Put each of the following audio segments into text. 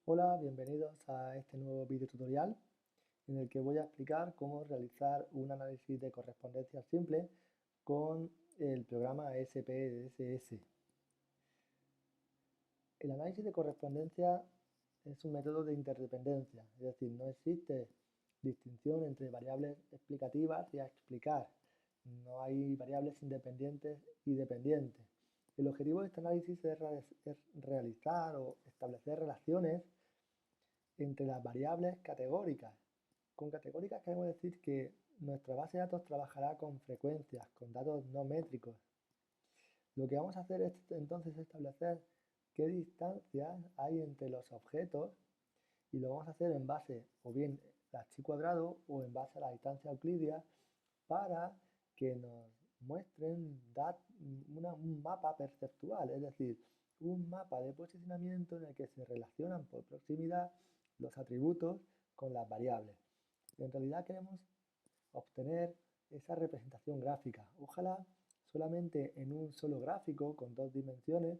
Hola, bienvenidos a este nuevo video tutorial en el que voy a explicar cómo realizar un análisis de correspondencia simple con el programa SPSS. El análisis de correspondencia es un método de interdependencia, es decir, no existe distinción entre variables explicativas y a explicar. No hay variables independientes y dependientes. El objetivo de este análisis es realizar o establecer relaciones entre las variables categóricas. Con categóricas queremos decir que nuestra base de datos trabajará con frecuencias, con datos no métricos. Lo que vamos a hacer es entonces establecer qué distancias hay entre los objetos y lo vamos a hacer en base o bien a chi cuadrado o en base a la distancia euclidia para que nos muestren un mapa perceptual, es decir, un mapa de posicionamiento en el que se relacionan por proximidad los atributos con las variables. En realidad queremos obtener esa representación gráfica, ojalá solamente en un solo gráfico con dos dimensiones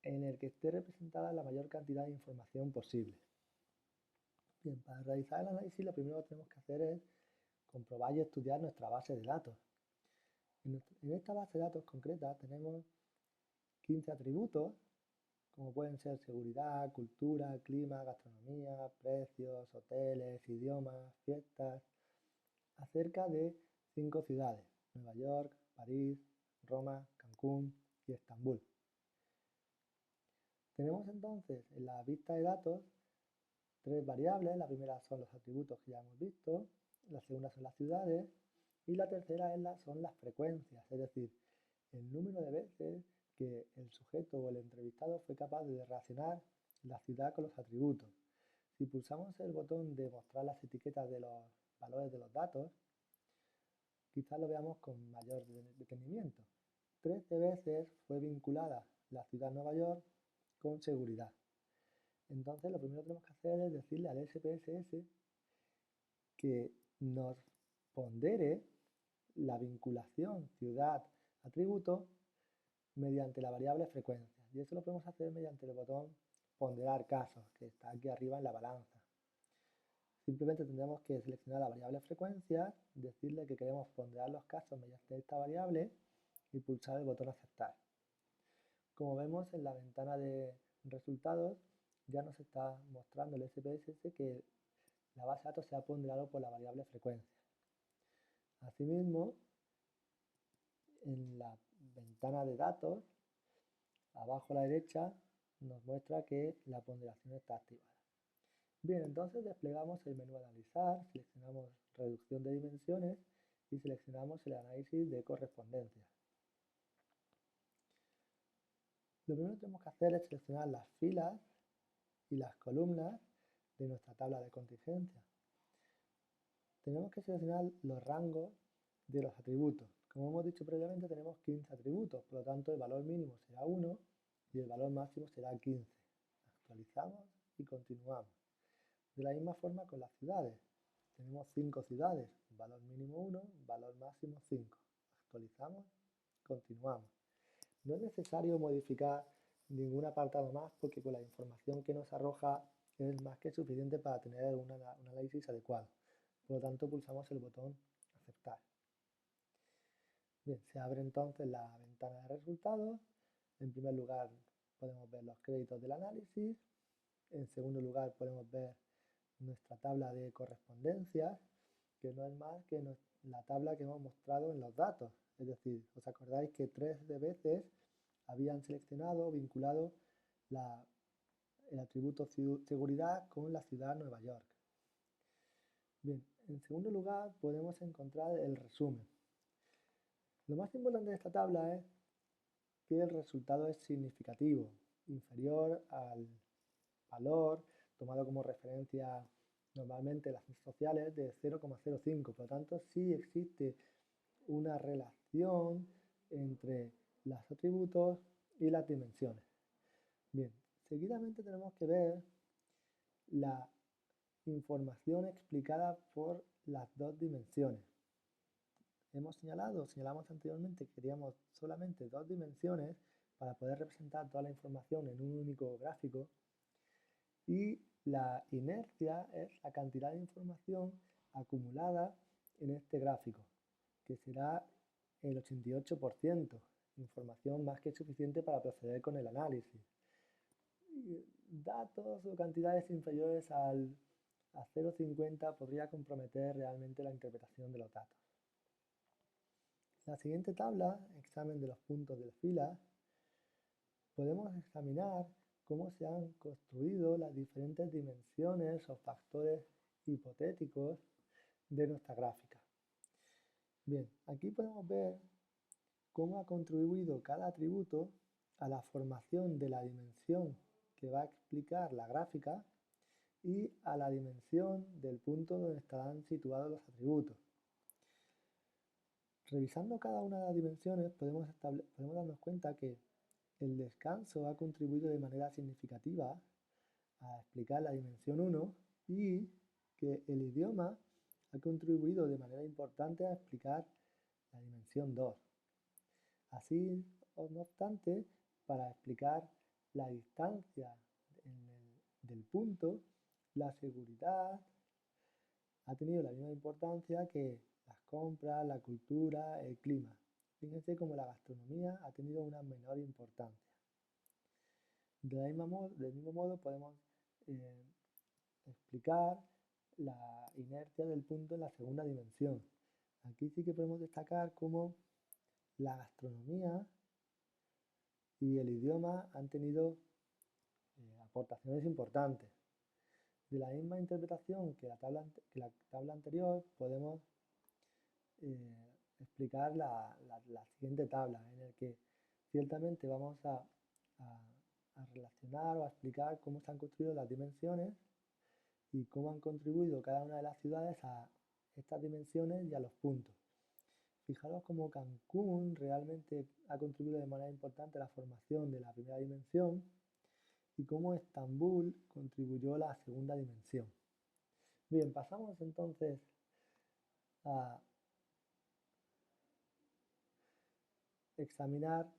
en el que esté representada la mayor cantidad de información posible. Bien, para realizar el análisis lo primero que tenemos que hacer es comprobar y estudiar nuestra base de datos. En esta base de datos concreta tenemos 15 atributos, como pueden ser seguridad, cultura, clima, gastronomía, precios, hoteles, idiomas, fiestas, acerca de 5 ciudades: Nueva York, París, Roma, Cancún y Estambul. Tenemos entonces en la vista de datos tres variables. La primera son los atributos que ya hemos visto, la segunda son las ciudades y la tercera son las frecuencias, es decir, el número de veces que el sujeto o el entrevistado fue capaz de relacionar la ciudad con los atributos. Si pulsamos el botón de mostrar las etiquetas de los valores de los datos, quizás lo veamos con mayor detenimiento. 13 veces fue vinculada la ciudad de Nueva York con seguridad. Entonces lo primero que tenemos que hacer es decirle al SPSS que nos pondere la vinculación ciudad-atributo mediante la variable frecuencia. Y eso lo podemos hacer mediante el botón ponderar casos, que está aquí arriba en la balanza. Simplemente tendremos que seleccionar la variable frecuencia, decirle que queremos ponderar los casos mediante esta variable y pulsar el botón aceptar. Como vemos en la ventana de resultados ya nos está mostrando el SPSS que la base de datos se ha ponderado por la variable frecuencia. Asimismo, en la ventana de datos, abajo a la derecha, nos muestra que la ponderación está activada. Bien, entonces desplegamos el menú Analizar, seleccionamos Reducción de dimensiones y seleccionamos el análisis de correspondencia. Lo primero que tenemos que hacer es seleccionar las filas y las columnas de nuestra tabla de contingencia. Tenemos que seleccionar los rangos de los atributos. Como hemos dicho previamente, tenemos 15 atributos, por lo tanto el valor mínimo será 1 y el valor máximo será 15. Actualizamos y continuamos. De la misma forma con las ciudades. Tenemos 5 ciudades, valor mínimo 1, valor máximo 5. Actualizamos, continuamos. No es necesario modificar ningún apartado más porque con la información que nos arroja es más que suficiente para tener un análisis adecuado. Por lo tanto, pulsamos el botón aceptar. Bien, se abre entonces la ventana de resultados. En primer lugar podemos ver los créditos del análisis. En segundo lugar podemos ver nuestra tabla de correspondencias, que no es más que la tabla que hemos mostrado en los datos. Es decir, os acordáis que 3 veces habían seleccionado o vinculado el atributo seguridad con la ciudad de Nueva York. Bien, en segundo lugar podemos encontrar el resumen. Lo más importante de esta tabla es que el resultado es significativo, inferior al valor tomado como referencia normalmente las ciencias sociales de 0,05. Por lo tanto, sí existe una relación entre los atributos y las dimensiones. Bien, seguidamente tenemos que ver la información explicada por las dos dimensiones. Señalamos anteriormente que queríamos solamente dos dimensiones para poder representar toda la información en un único gráfico y la inercia es la cantidad de información acumulada en este gráfico, que será el 88%, información más que suficiente para proceder con el análisis. Datos o cantidades inferiores a 0,50 podría comprometer realmente la interpretación de los datos. La siguiente tabla, examen de los puntos de fila, podemos examinar cómo se han construido las diferentes dimensiones o factores hipotéticos de nuestra gráfica. Bien, aquí podemos ver cómo ha contribuido cada atributo a la formación de la dimensión que va a explicar la gráfica y a la dimensión del punto donde estarán situados los atributos. Revisando cada una de las dimensiones podemos darnos cuenta que el descanso ha contribuido de manera significativa a explicar la dimensión 1 y que el idioma ha contribuido de manera importante a explicar la dimensión 2. Así, no obstante, para explicar la distancia del punto, la seguridad ha tenido la misma importancia que las compras, la cultura, el clima. Fíjense cómo la gastronomía ha tenido una menor importancia. Del mismo modo podemos explicar la inercia del punto en la segunda dimensión. Aquí sí que podemos destacar cómo la gastronomía y el idioma han tenido aportaciones importantes. De la misma interpretación que la tabla anterior, podemos explicar la siguiente tabla, en la que ciertamente vamos a relacionar o a explicar cómo se han construido las dimensiones y cómo han contribuido cada una de las ciudades a estas dimensiones y a los puntos. Fijaros cómo Cancún realmente ha contribuido de manera importante a la formación de la primera dimensión y cómo Estambul contribuyó a la segunda dimensión. Bien, pasamos entonces a examinar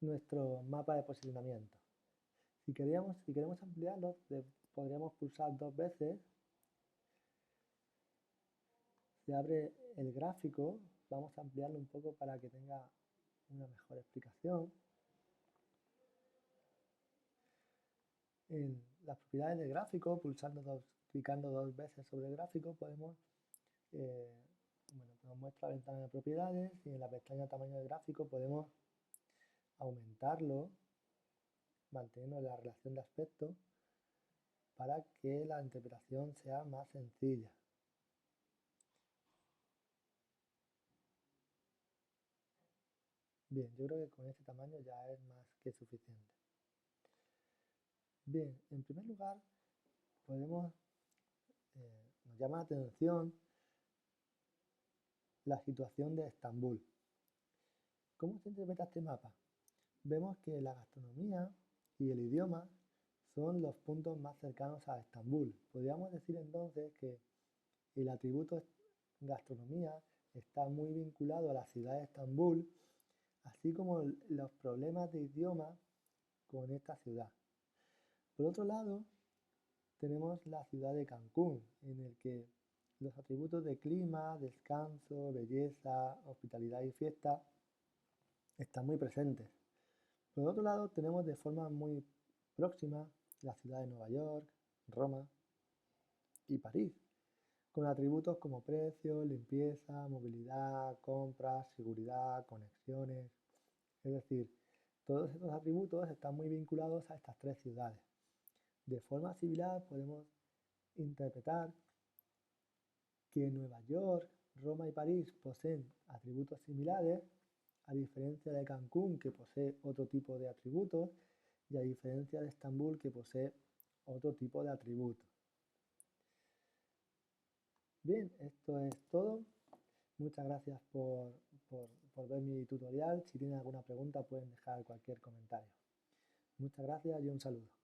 nuestro mapa de posicionamiento. Si queremos ampliarlo, podríamos pulsar 2 veces. Se abre el gráfico, vamos a ampliarlo un poco para que tenga una mejor explicación. En las propiedades del gráfico, clicando 2 veces sobre el gráfico, podemos nos muestra la ventana de propiedades y en la pestaña tamaño de gráfico podemos aumentarlo, manteniendo la relación de aspecto para que la interpretación sea más sencilla. Bien, yo creo que con este tamaño ya es más que suficiente. Bien, en primer lugar, nos llama la atención la situación de Estambul. ¿Cómo se interpreta este mapa? Vemos que la gastronomía y el idioma son los puntos más cercanos a Estambul. Podríamos decir entonces que el atributo gastronomía está muy vinculado a la ciudad de Estambul, así como los problemas de idioma con esta ciudad. Por otro lado, tenemos la ciudad de Cancún, en el que los atributos de clima, descanso, belleza, hospitalidad y fiesta están muy presentes. Por otro lado, tenemos de forma muy próxima la ciudad de Nueva York, Roma y París, con atributos como precio, limpieza, movilidad, compras, seguridad, conexiones. Es decir, todos estos atributos están muy vinculados a estas 3 ciudades. De forma similar podemos interpretar que Nueva York, Roma y París poseen atributos similares, a diferencia de Cancún, que posee otro tipo de atributos, y a diferencia de Estambul, que posee otro tipo de atributos. Bien, esto es todo. Muchas gracias por ver mi tutorial. Si tienen alguna pregunta pueden dejar cualquier comentario. Muchas gracias y un saludo.